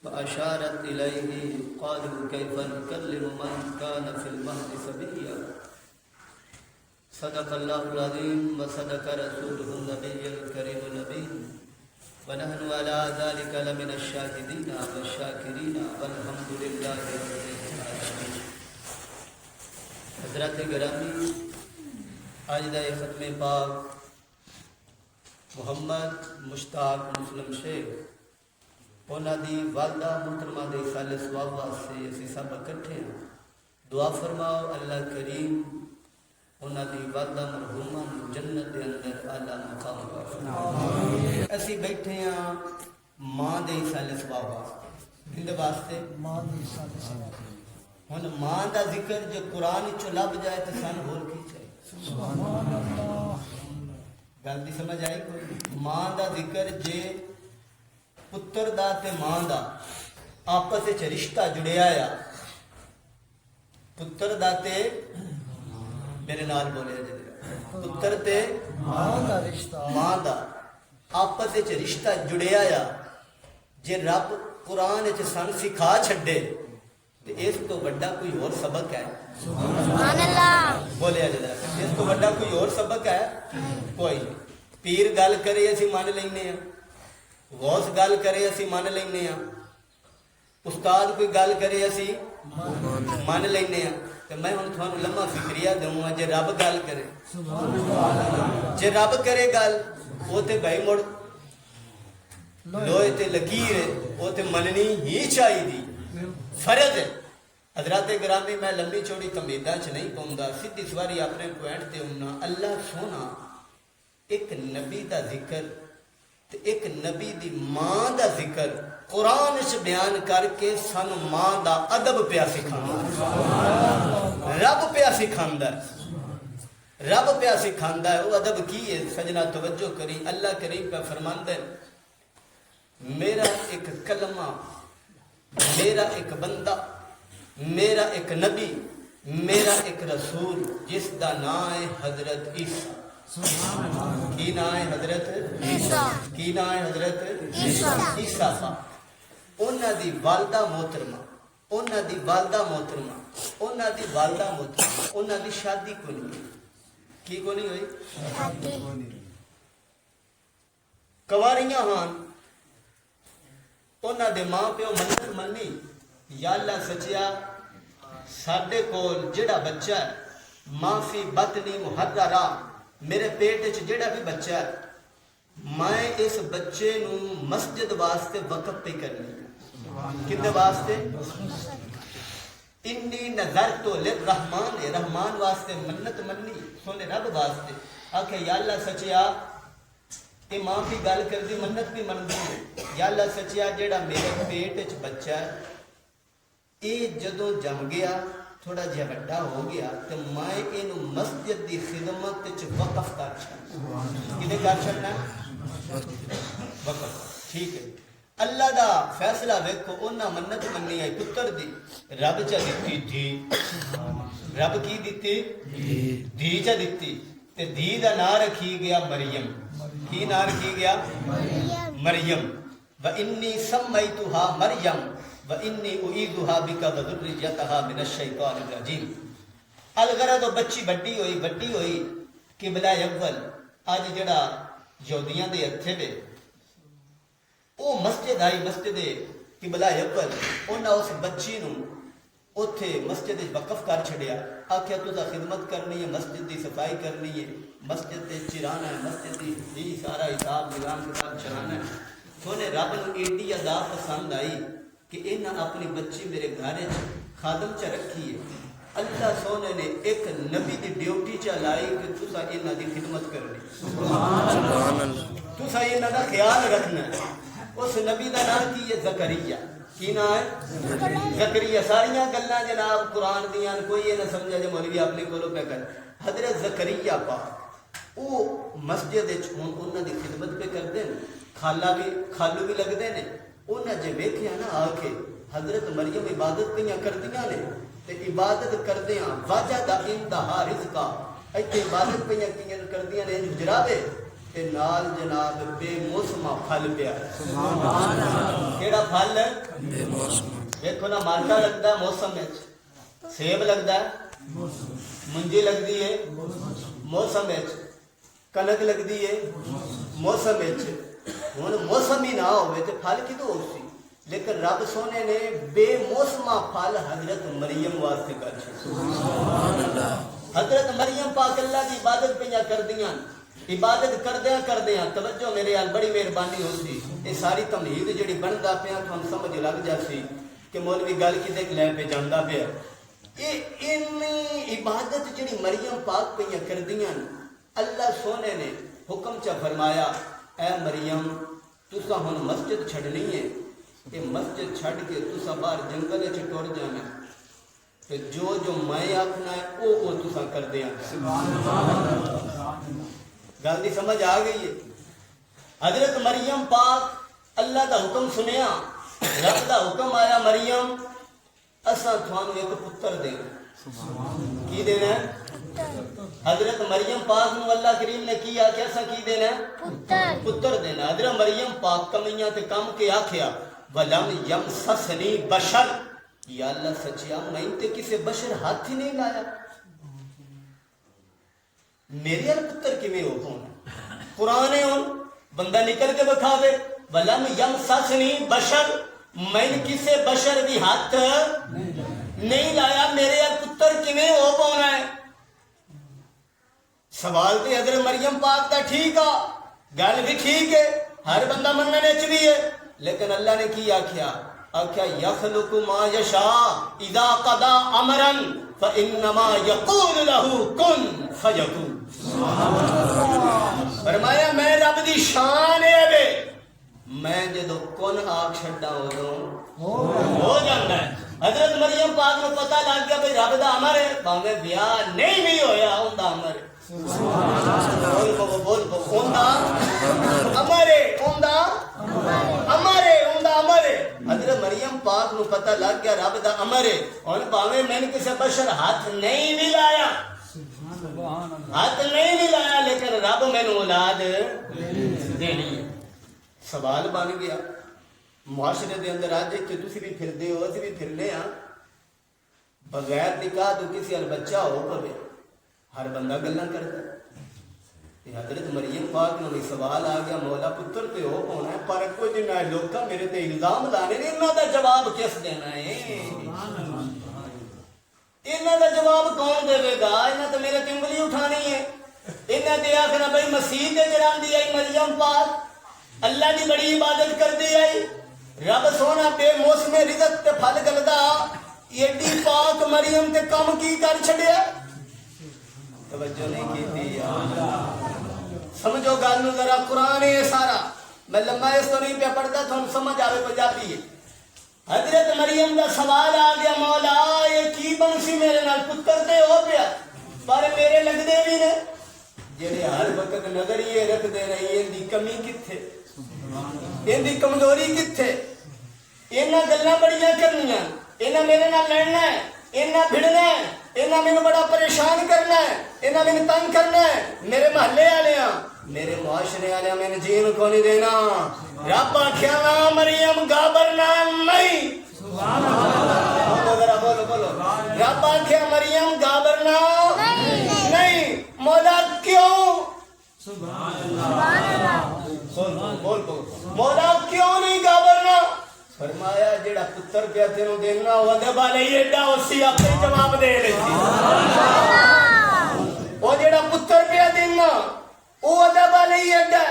فأشارت إليه قالوا كيف نكلم من كان في المهد صبيا صدق الله العظيم وصدق رسوله النبي الكريم الأمين ونحن على ذلك لمن الشاهدين والشاكرين والحمد لله رب العالمين. حضرات گرامی، آج دا ختم پاک محمد مشتاق مسلم شیخ انہاں دی والدہ محترمہ دے سال ثواب واسطے اسی سب اکٹھے ہیں. دعا فرماؤ اللہ کریم انہاں دی والدہ مرحومہ نوں جنت دے اندر اعلیٰ مقام عطا. اسی بیٹھے ہیں ماں دے سال ثواب واسطے. کندے واسطے؟ ماں دے سال ثواب. ہن ماں دا ذکر جو قرآن چوں لب جائے تے سن ہور کی چاہیے. سبحان اللہ. گل دی سمجھ آئی کوئی؟ ماں دا ذکر جے پتر دا تے ماں دا آپس وچ رشتہ جڑیا آ. پتر دا تے میرے نال بولے جی. پتر تے ماں دا رشتہ، ماں دا آپس وچ رشتہ جڑیا آ. جے رب قرآن وچ سن سکھا چھڈے تے اس تو بڑا کوئی اور سبق ہے؟ سبحان اللہ. بولیا جی. اس تو بڑا کوئی اور سبق ہے؟ کوئی نہیں. پیر گل کرے اسی مان لینے ہیں، غوث گل کرے اسی مان لینے ہیں، استاد کوئی گل کرے اسی مان لینے ہیں. کہ میں ہن تھانوں لمحہ فکریہ دوں جے رب گل کرے، جے رب کرے گل وہ تے بھائی مڑ لوہے تے لکیر ہے، وہ تے مننی ہی چاہیے، فرض ہے. حضرات گرامی، میں لمبی چوڑی تمہیداں چ نہیں پاؤندا، سیدھی سواری اپنے پوائنٹ تے ہونا. اللہ سونا ایک نبی دا ذکر تے ایک نبی دی ماں دا ذکر قرآن وچ بیان کر کے سن ماں دا ادب پیا سکھاندا. رب پیا سکھاندا، رب پیا سکھاندا ہے. وہ ادب کی ہے سجنا؟ توجہ کری. اللہ کریم پہ فرماندا ہے میرا ایک کلمہ، میرا ایک بندہ، میرا ایک نبی، میرا ایک رسول جس دا نام ہے حضرت عیسیٰ. کی نام ہے؟ حضرت عیسیٰ. کی نام ہے؟ حضرت عیسیٰ. انہاں دی والدہ محترمہ، انہاں دی والدہ محترمہ، انہاں دی والدہ محترمہ، انہاں دی شادی کو نہیں ہوئی. کی کو نہیں ہوئی؟ کواریاں ہاں. انہاں دے ماں پیو منت منی یا اللہ سچیا ساڈے کول جڑا بچہ ہے ماں فی بطنی محررہ، میرے پیٹ وچ جڑا بھی بچہ ہے میں اس بچے نوں مسجد واسطے وقف پہ کرنی. کدے واسطے؟ انی نظرت للرحمن، رحمان واسطے منت منی، سونے رب واسطے. آکھے یا اللہ سچیا اے ماں بھی گل کر دی، منت بھی من دی. یا اللہ سچیا جڑا میرے پیٹ وچ بچہ ہے اے جدوں جم گیا تھوڑا جہا بڑا ہو گیا تو میں اینو مسجد دی خدمت وچ وقف کر چھڈنا. کدے کر چھڈنا؟ وقف. ٹھیک ہے. اللہ دا فیصلہ ویکھو. انہاں منت منی ہے پتر دی، رب چا دتی دھی. رب کی دتی؟ دھی چا دتی. تے دھی دا نام رکھی گیا مریم. کی نام رکھی گیا؟ مریم. وَإِنِّي سَمَّيْتُهَا مَرْيَمَ وَإِنِّي أُعِيذُهَا بِكَ وَذُرِّيَّتَهَا مِنَ الشَّيْطَانِ الرَّجِيمِ. الغرض بچی بڑی ہوئی قبلہ اول اج جڑا یہودیاں دے ہتھے دے او مسجد آئی، مسجد قبلہ اول. انہاں اس بچی نوں اوتھے مسجد وچ وقف کر چھڈیا. آکھیا تساں خدمت کرنی ہے، مسجد دی صفائی کرنی ہے، مسجد تے چرانا ہے، مسجد دی ہی سارا حساب نظام کتاب چلانا ہے. سونے رب نوں ایڈی ادا پسند آئی کہ انہاں اپنی بچی میرے گھر خادم چ رکھی ہے. اللہ سونے نے ایک نبی دی ڈیوٹی چ لائی کہ تساں انہاں دی خدمت کرنی، سبحان اللہ، تساں انہاں دا خیال رکھنا ہے. اس نبی دا نام کی ہے؟ زکریا. کی نام ہے؟ زکریا. ساریاں گلاں جناب قرآن دیاں کوئی یہ نہ سمجھا جو مولوی اپنے کولوں پہ کر. حضرت زکریا پاک او مسجد وچ ہن انہاں دی خدمت پہ کردے نے، کھالو بھی لگتے ہیں. انہیں جے ویکھیا نا آ کے حضرت مریم عبادت پہ کردیاں نے تے عبادت کردیاں وجہ دا انتہا رزقا. ایتھے عبادت پہ کردیاں نے حجراوے تے نال جناب بے موسمہ پھل پیا کیڑا پھل بے موسم دیکھو نا مالٹا لگتا ہے موسم وچ سیب لگتا ہے منجی لگتی ہے موسم وچ کنک لگتی ہے موسم وچ ہن موسم ہی نہ ہوئے تے پھل کدوں ہو سی لیکن رب سونے نے بے موسمہ پھل حضرت مریم واسطے کر چھوڑا حضرت مریم پاک اللہ کی عبادت پہ کر دیاں عبادت کردیاں توجہ میرے آل بڑی مہربانی ہوتی یہ ساری تمہید جڑی بندا پیا تو ہم سمجھ لگ جاسی کہ مولوی گل کدے لے پہ جاندا پیا یہ عبادت جڑی مریم پاک پہ کردیاں اللہ سونے نے حکم چا فرمایا اے مریم تسا ہن مسجد چھڈنی ہے کہ مسجد چھڈ کے تسا باہر جنگل وچ ٹر جانا کہ جو میں آکھنا ہے او تسا کر دیاں گل دی سمجھ آ گئی ہے حضرت مریم پاک اللہ دا حکم سنیا رب دا حکم آیا مریم اساں تھانوں ایک پتر دینا کی دینا ہے حضرت مریم پاک نو اللہ کریم نے کی آکھیا اساں کی دینا ہے پتر دینا حضرت مریم پاک کمیاں تے کم کے آکھیا ولم یمسسنی بشر یا اللہ سچیا میں تے کسے بشر ہاتھ ہی نہیں لایا میرے ال پتر کیویں ہو کون قرآن ہے ہن بندہ نکل کے بکھاوے ولم یمسسنی بشر میں کسے بشر بھی ہاتھ نہیں لایا میرے ال پتر کیویں ہو پاونا ہے سوال تے حضرت مریم پاک دا ٹھیک آ گل بھی ٹھیک ہے ہر بندہ مننے وچ بھی ہے لیکن اللہ نے کی آکھیا یخلق ما یشاء اذا قضا امرا فانما یقول له کن فیکون فرمایا میں رب دی شان ہے وے میں جدو کن آکھ چھڈا ہو جاندا ہے حضرت مریم پاک نو پتہ لگ گیا بھئی رب دا امر ہے بھاویں بیاہ نہیں بھی ہویا اوندا امر ہے بول اوندا امر ہے اوندا امر ہے اوندا امر ہے حضرت مریم پاک نو پتہ لگ گیا رب دا امر ہے اور بھاویں میں نے کسی بشر ہاتھ نہیں بھی لایا لیکن رب میں نے اولاد دینی ہے سوال بن گیا معاشرے دے اندر آج کہ تسی بھی پھر دے ہو اسی بھی پھرنے ہاں بغیر نکاح تو کسی ال بچہ ہو پوے ہر بندہ گلاں کردا ہے حضرت مریم پاک نو سوال آ گیا مولا پتر تے ہو ہونا ہے پر کچھ نہ لوکاں میرے تے الزام لانے نے انہاں دا جواب کس دینا ہے انہاں دا جواب کون دے گا انہاں تے میرے تے انگلی اٹھانی ہے انہاں تے آکھنا بھئی مسیح تے جڑاندی ہے مریم پاک اللہ دی بڑی عبادت کردی ہے رب سونا بے موسم رزق تے پھل گلدا ایڈی پاک مریم تے کم کی کر چھڈیا توجہ نہیں کیتی سمجھو گل نو ذرا قرآن ہے سارا میں لمبا اس تو نہیں پہ پڑھتا تھانوں سمجھ آوے پنجابی ہے حضرت مریم دا سوال آ گیا مولا یہ کی بنسی میرے نال پتر تے ہو پیا پر میرے لگدے بھی نے جڑے ہر وقت نظر یہ رکھدے رہی ان دی کمی کتھے ان دی کمزوری کتھے انہاں گلاں بڑیاں کرنیاں انہاں میرے نال لڑنا ہے انہاں بھڑنا ہے انہاں میں بڑا پریشان کرنا ہے انہاں میں تنگ کرنا ہے میرے محلے والےاں میرے معاشرے والےاں میں جین کو نہیں دینا رب آکھیا نا مریم گھبرنا نہیں سبحان اللہ بولو رب آکھیا مریم گھبرنا نہیں مولا کیوں سبحان اللہ بول مولا کیوں نہیں گھبرنا فرمایا جڑا پتر پیا تینوں دینا او دے بالے ایڈا اسی اپنے جواب دے لے او جڑا پتر پیا دینا او دے بالے ایڈا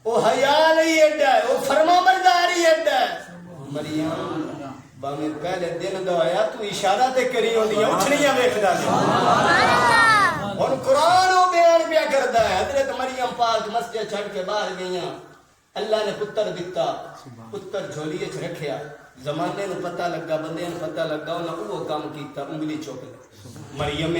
او حیا نہیں ایڈا او فرما برداری ایڈا مریم باویں پہلے دن دا آیا تو اشارہ تے کری ہوندی اٹھنیاں ویکھدا سبحان اللہ ہن قرآن او بیان پیا کردا ہے حضرت مریم پاک مسجد چھڈ کے باہر گئیاں اللہ نے پتر دیتا پتر جھولی وچ رکھیا زمانے نو پتہ لگا بندے نو پتہ لگا انہاں وہ کام کیتا انگلی چوک مریم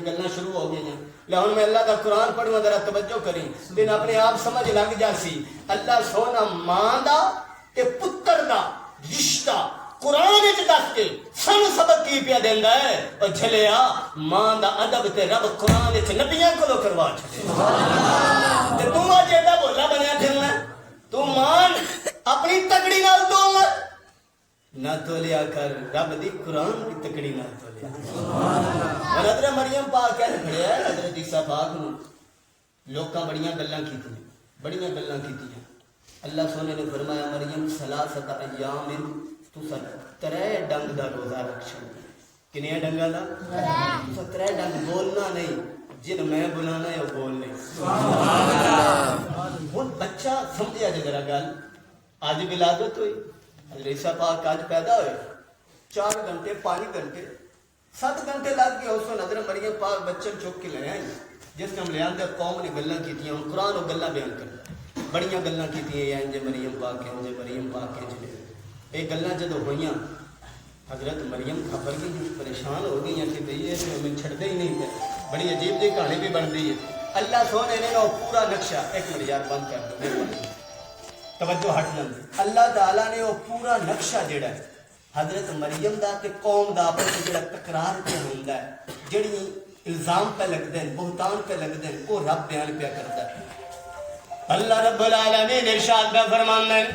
گلاں شروع ہو گئیاں لے ہن میں اللہ دا قرآن پڑھواں ذرا توجہ کریں دن اپنے آپ سمجھ لگ جاسی اللہ سونا ماں دا تے پتر دا رشتہ قرآن وچ دس کے سانو سبق کی پیا دیندا ہے او جھلیا ماں دا ادب تے رب قرآن وچ نبیاں کولوں کروا چھڈے تے تو اج ایڈا بولا بنیا پھرنا تو مان اپنی تکڑی نال تول نہ تولیا کر رب دی قرآن کی تکڑی نال تولیا اور حضرت مریم پاک کہہ پڑیا حضرت عیسیٰ پاک نو لوکاں بڑیاں گلاں کیتیاں اللہ سونے نے فرمایا مریم ثلاثۃ ایام تسا 3 ڈنگ دا روزہ رکھ چھڑ کنیا ڈنگا دا تسا 3 ڈنگ بولنا نہیں جن میں بلانا ہے وہ بول نہیں سبحان اللہ ہن بچہ سمجھیا جے ذرا گل اج ولادت ہوئی حضرت عیسیٰ پاک آج پیدا ہوئے 4 گھنٹے 5 گھنٹے 7 گھنٹے لگ گئے اس حضرت مریم پاک بچن چک کے لے آئے جس نے ہم لے آندے قوم نے گلاں کیتیاں ہن قرآن وہ گلاں بیان کردا بڑیاں گلاں کیتیاں انج مریم پاک انج یہ گلاں جدوں ہوئیاں حضرت مریم خبر گئی پریشان ہو گئی کہ بھئی یہ ہمیں چھڑدے ہی نہیں پے بڑی عجیب جی کہانی بھی بن رہی ہے اللہ سونے نے وہ پورا نقشہ ایک منٹ یار بند کر دو توجہ ہٹ لیں اللہ تعالیٰ نے وہ پورا نقشہ جڑا ہے حضرت مریم دا تے قوم دا آپس جڑا تکرار پہ ہوندا ہے جڑی الزام پہ لگدے ہیں بہتان پہ لگدے ہیں وہ رب بیان پہ کرتا ہے اللہ رب العالمین ارشاد میں فرماندے ہیں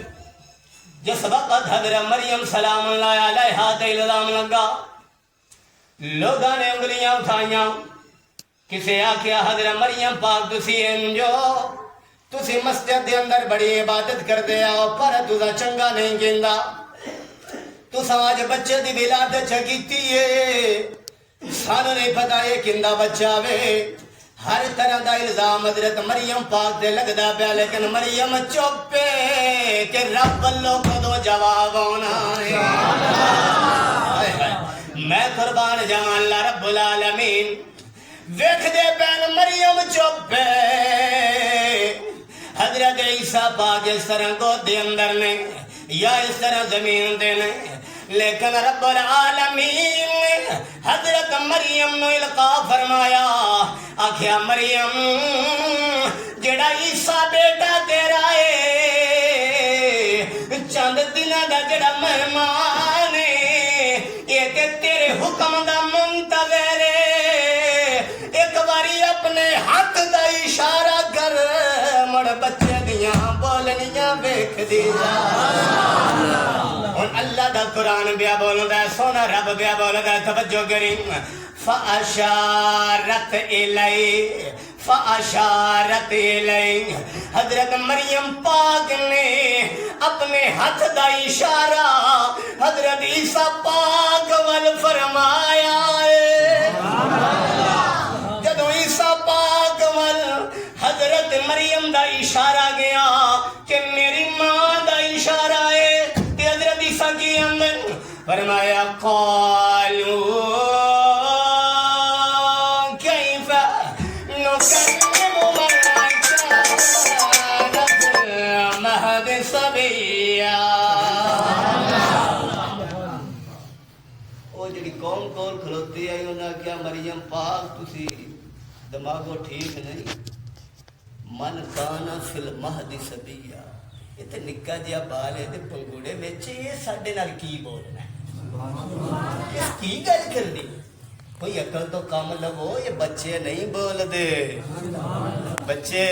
جس وقت حضرت مریم سلام اللہ علیہا تے الزام لگا لوگاں نے انگلیاں اٹھائیاں کسے آکھیا حضرت مریم پاک تسی انجو تسی مسجد دے اندر بڑی عبادت کر دے آؤ پر تسا چنگا نہیں گیندا تسا آج بچے دی ولادت چکیتی ہے سانو نہیں پتا یہ کندا بچہ وے ہر طرح دا الزام حضرت مریم پاک دے لگدا پیا لیکن مریم چپ پہ کہ رب والوں کدو جواب ہونا ہے میں قربان جاواں اللہ رب العالمین ویکھ دے پین مریم چپ پہ حضرت عیسیٰ پاک اس طرح گود دے اندر نے یا اس طرح زمین دے نے لیکن رب العالمین حضرت مریم نو القا فرمایا آکھیا مریم جڑا عیسیٰ بیٹا تیرا ہے چند دنوں دا جڑا مہمان ہے یہ تے تیرے حکم دا منتظر ہے ایک باری اپنے ہاتھ دا اشارہ کر مڑ بچے دیاں بولنیاں ویکھ دی جا اور اللہ دا قرآن بیا بولدا ہے سونا رب بیا بولدا ہے توجہ کریں فاشارت الی حضرت مریم پاک نے اپنے ہاتھ دا اشارہ حضرت عیسیٰ پاک وال فرمایا ہے جدو عیسیٰ پاک وال حضرت مریم دا اشارہ گیا کہ میری ماں دا اشارہ ہے تے حضرت عیسیٰ کی اندر فرمایا قالوا کیف نکلم من كان في المهد صبيا وہ جڑی قوم کول کھلوتی آئی انہاں کیا مریم پاک تسی دماغو ٹھیک نہیں من کانا فی المہد صبیا یہ تے نکا جیا بال ہے تے پنگوڑے وچ یہ ساڈے نال کی بولنا ہے کی گل کرنی کوئی عقل تو کام لگو یہ بچے نہیں بول دے بچے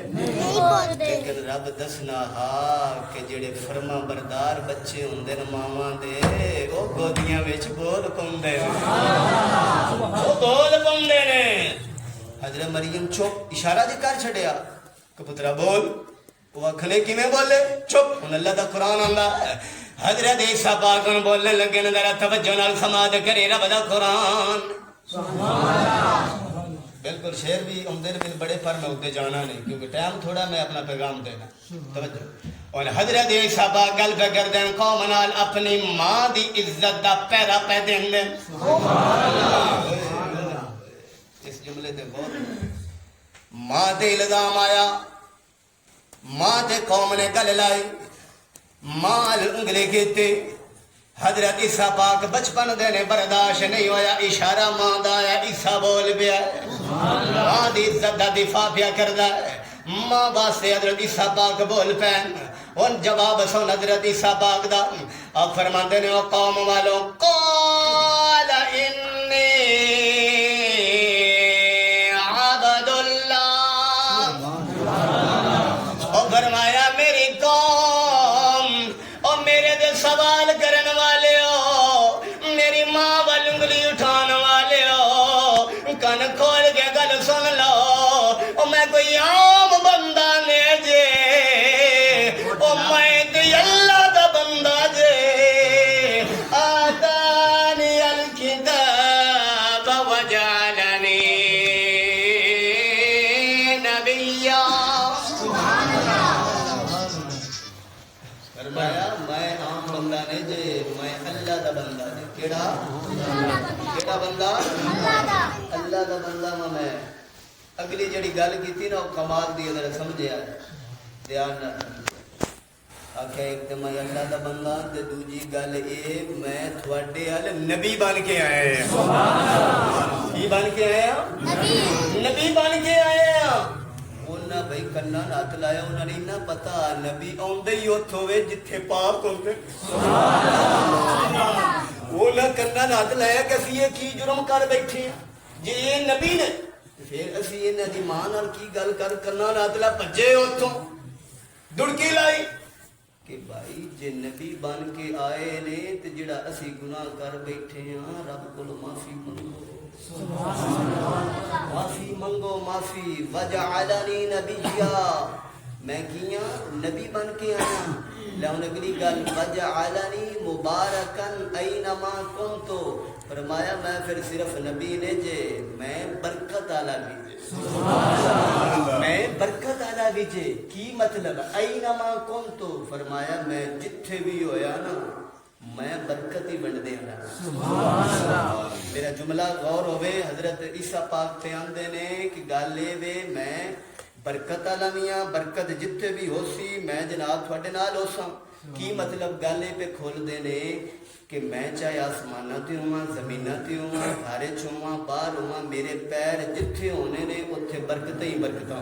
نہیں بول دے لیکن رب دسنا ہاں کہ جڑے فرما بردار بچے ہوندے نے ماواں دے او گودیاں وچ بول پوندے نے او بول پوندے نے حضرت مریم چپ اشارہ جی کر چھڑیا کہ پترا بول وہ اکھنے کی میں بولے چپ ان اللہ دا قرآن آندا ہے حضرت عیسیٰ پاک بولنے لگے ذرا توجہ نال سماعت کرے رب دا قرآن بالکل شعر بھی عمدے نے بڑے پر میں اتنے جانا نہیں کیونکہ ٹائم تھوڑا میں اپنا پیغام دینا توجہ اور حضرت عیسیٰ پاک گل پہ کر دیں قوم نال اپنی ماں دی عزت دا پیرا پہ دیں دیں اس جملے دے غور ماں تے الزام آیا ماں تے قوم نے گل لائی مال انگلے کیتے حضرت عیسیٰ پاک بچپن دینے برداشت نہیں ہویا اشارہ ماں دا آیا عیسیٰ بول بیا ماں دی عزت دا دفاع پیا کردہ ماں واسطے حضرت عیسیٰ پاک بول پین ان جواب سو حضرت عیسیٰ پاک دا آپ فرماندے نے او قوم والوں قال انی عبد اللہ او فرمایا میری قوم او میرے دے سوال کرن والے ہو میری ماں وال انگلی اٹھان والے ہو کن کھول کے گل سن لو او میں کوئی عام بندہ نے جے او میں تے اللہ دا بندہ جے آتانی الکتاب وجعلنی نبیا فرمایا میں عام بندہ نے جے میں اللہ دا بندہ جے کیڑا بندہ اللہ دا بندہ میں اگلی جڑی گل کیتی نا کمال دی اگر سمجھیا دھیان نہ آکھے ایک تے میں اللہ دا بندہ تے دوجی گل اے میں تھوڑے ال نبی بن کے آیا ہوں سبحان اللہ کی بن کے آیا نبی بن کے آیا انہاں بھئی کناں ہاتھ لایا انہاں نے نہ پتہ نبی اوندے ہی اوتھ ہوے جتھے پاک ہوندے سبحان اللہ وہ نہ کناں ہاتھ لایا کہ اسی یہ کی جرم کر بیٹھے ہیں جے یہ نبی نے پھر اسی انہاں دی ماں نال کی گل کر کناں ہاتھ لا بھجے اوتھوں دڑکی لائی کہ بھائی جے نبی بن کے آئے نے تے جڑا اسی گناہ کر بیٹھے ہاں رب کول معافی منگو سبحان اللہ معافی منگو معافی وجعلنی نبیا میں کیاں نبی بن کے آیا لہن اگلی گل وجعلنی مبارکن اینما کنتو فرمایا میں پھر صرف نبی نے جے میں برکت والا بھی میں برکت والا بھی جے کی مطلب اینما کنتو فرمایا میں جتھے بھی ہویا نا میں برکت ہی بن دینا سبحان اللہ میرا جملہ غور ہوئے حضرت عیسیٰ پاک تے آندے نے کہ گالے وے میں برکت عالمیاں برکت جتھے بھی ہو سی میں جناب تھوڑے نال ہو ساں کی مطلب گالے پہ کھول دینے کہ میں چاہے آسمانہ تے ہوں زمینہ تے ہوں گھارے چھوں باہر ہوں میرے پیر جتھے ہونے نے اتھے برکتیں ہی برکتاں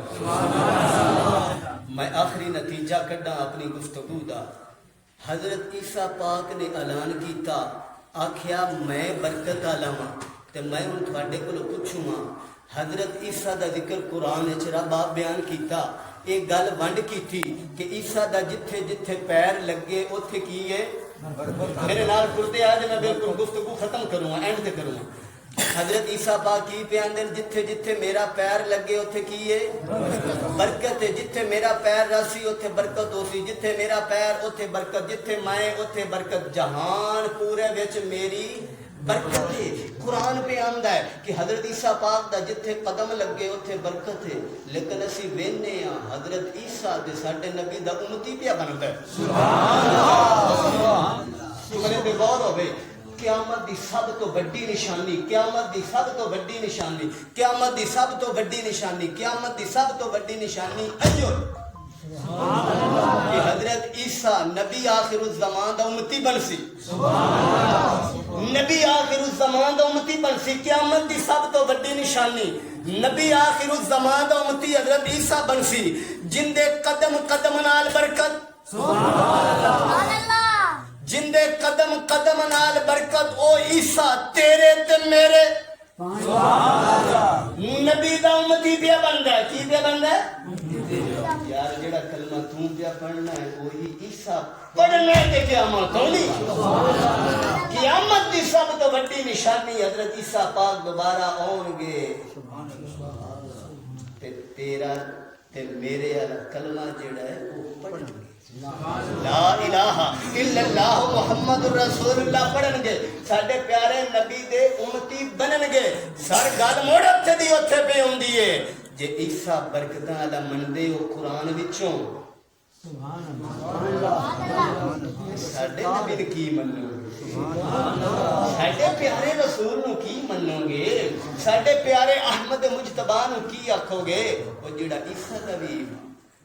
میں آخری نتیجہ کڈا اپنی گفتگو دا حضرت عیسیٰ پاک نے اعلان کیتا آکھیا میں برکت عالماں تے میں ان تھوڑے کو پوچھوں حضرت عیسیٰ دا ذکر قرآن وچ رب آپ بیان کیتا ایک گل ونڈ کی تھی کہ عیسیٰ دا جتھے جتھے پیر لگے اتھے کی ہے میرے نال پڑھتے آج میں بالکل گفتگو ختم کروں گا اینڈ تے کروں گا حضرت عیسیٰ پاک کی پیاندن جتھے جتھے میرا پیر لگے اتھے کی ہے برکت ہے جتھے میرا پیر راسی اتھے برکت ہو سی جتھے میرا پیر اتھے برکت جتھے میں اتھے برکت جہان پورے وچ میری برکت ہے قرآن پہ آمدہ ہے کہ حضرت عیسیٰ پاک دا جتھے قدم لگے اتھے برکت ہے لیکن اسی وینے ہیں حضرت عیسیٰ دے ساڑھے نبی دا امتی پہ بنتا ہے سبحان اللہ سبحان اللہ غور ہوئے قیامت دی سب تو بڑی نشانی قیامت دی سب تو بڑی نشانی قیامت دی سب تو بڑی نشانی قیامت دی سب تو بڑی نشانی ایو کہ حضرت عیسیٰ نبی آخر الزمان دا امتی بن سی نبی آخر الزمان دا امتی بن سی قیامت دی سب تو بڑی نشانی نبی آخر الزمان دا امتی حضرت عیسیٰ بن سی جن دے قدم قدم نال برکت جن دے قدم قدم نال برکت او عیسیٰ تیرے تے میرے نبی دا امتی پیا بن ہے کی پیا بن ہے یار جڑا کلمہ توں پیا پڑھنا ہے وہی عیسیٰ پڑھنے کے قیامت ہونی قیامت دی سب تو بڑی نشانی حضرت عیسیٰ پاک دوبارہ آؤں گے تے تیرا تے میرے کلمہ جڑا ہے وہ پڑھن گے لا الہ الا اللہ محمد رسول اللہ پڑھن گے ساڈے پیارے نبی دے امتی بنن گے سر گل موڑ اتھے دی اتھے پہ ہوندی ہے جے عیسیٰ برکتاں والا مندے او قرآن وچوں سبحان اللہ ساڈے نبی نے کی منو ساڈے پیارے رسول نو کی منو گے ساڈے پیارے احمد مجتبی نو کی آکھو گے او جڑا عیسیٰ دا بھی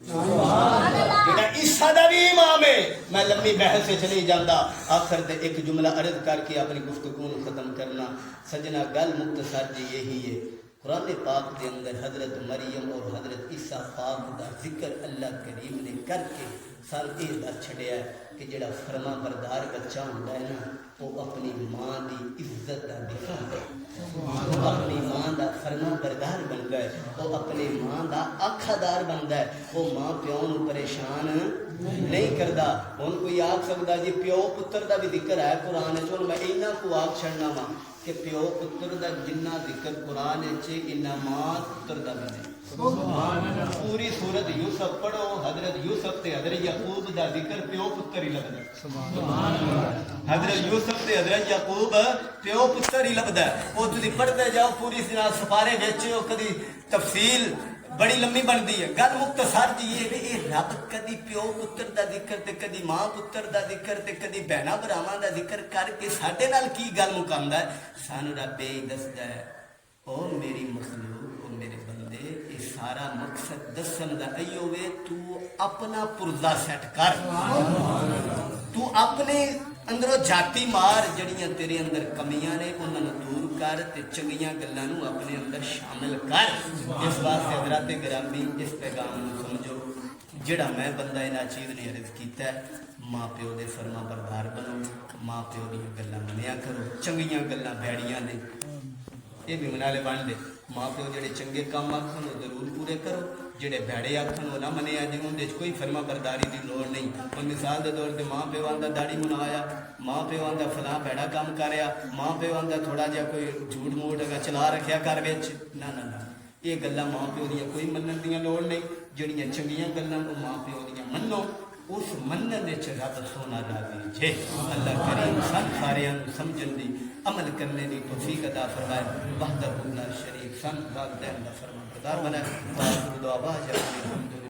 جڑا عیسیٰ دا بھی امام ہے میں لمبی بحث سے چلی جاندہ آخر دے ایک جملہ عرض کر کے اپنی گفتگو ختم کرنا سجنا گل مختصر جی یہی ہے قرآن پاک دے اندر حضرت مریم اور حضرت عیسیٰ پاک دا ذکر اللہ کریم نے کر کے سال یہ دس چھڑیا ہے کہ جڑا فرما بردار بچہ ہوتا ہے نا وہ اپنی ماں دی عزت کا دفاع ہے، وہ اپنی ماں دا فرما بردار بنتا ہے، وہ اپنی ماں دا آکھادار بنتا ہے، وہ ماں پیو نو پریشان نہیں کرتا۔ ہن کوئی آکھ سکتا جی پیو پتر دا بھی ذکر ہے قرآن چ، میں اینا کو آکھ چھڑنا وا کہ پیو پتر دا جنہ ذکر قرآن چنا ماں پتر دا بھی نہیں۔ پوری سورت یوسف پڑھو، حضرت یوسف تے حضرت یعقوب دا ذکر پیو پتر ہی لگتا ہے، حضرت یوسف تے حضرت یعقوب پیو پتر ہی لگتا ہے۔ وہ تسی پڑھتے جاؤ پوری سپارے وچ کدی تفصیل بڑی لمبی بنتی ہے، گل مختصر جی یہ رب کدی پیو پتر دا ذکر تے کدی ماں پتر دا ذکر تے کدی بہنا براواں دا ذکر کر کے ساڈے نال کی گل مکاندا ہے؟ سانو رب یہ دسدا ہے او میری مخلوق، او میرے بندے، یہ سارا مقصد دسن دا ایو وے تو اپنا پرزا سیٹ کر، تو اپنے اندروں جاتی مار، جڑیاں تیرے اندر کمیاں نے انہاں نوں دور کر تے چنگیاں گلاں نوں اپنے اندر شامل کر۔ اس واسطے حضرات گرامی اس پیغام نوں سمجھو جڑا میں بندہ انہاں چیز نے عرض کیتا ہے، ماں پیو دے فرما بردار بنو، ماں پیو دیاں گلاں منیا کرو، چنگیاں گلاں بھڑیاں نے یہ بھی منالے بن دے، ماں پیو جڑے چنگے کام آکھن وہ ضرور پورے کرو، جڑے بھڑے آکھن وہ نہ منیا جی اندر کوئی فرما برداری دی لوڑ نہیں۔ اور مثال دے طور تے ماں پیو آندا داڑھی منوایا، ماں پیو آندا فلاں بھڑا کام کریا، ماں پیو آندا تھوڑا جہا کوئی جھوٹ موٹ اگا چلا رکھیا گھر وچ، نہ یہ گلاں ماں پیو دیاں کوئی منن دیاں لوڑ نہیں۔ جڑیاں چنگیاں گلاں وہ ماں پیو دیاں منو، اس منن وچ رب سونا راضی جے۔ اللہ کریم سن ساریاں نوں سمجھن دی عمل کرنے دی توفیق عطا فرمائے، وحدہ لا شریک سن والدین دا فرمان بردار بنائے۔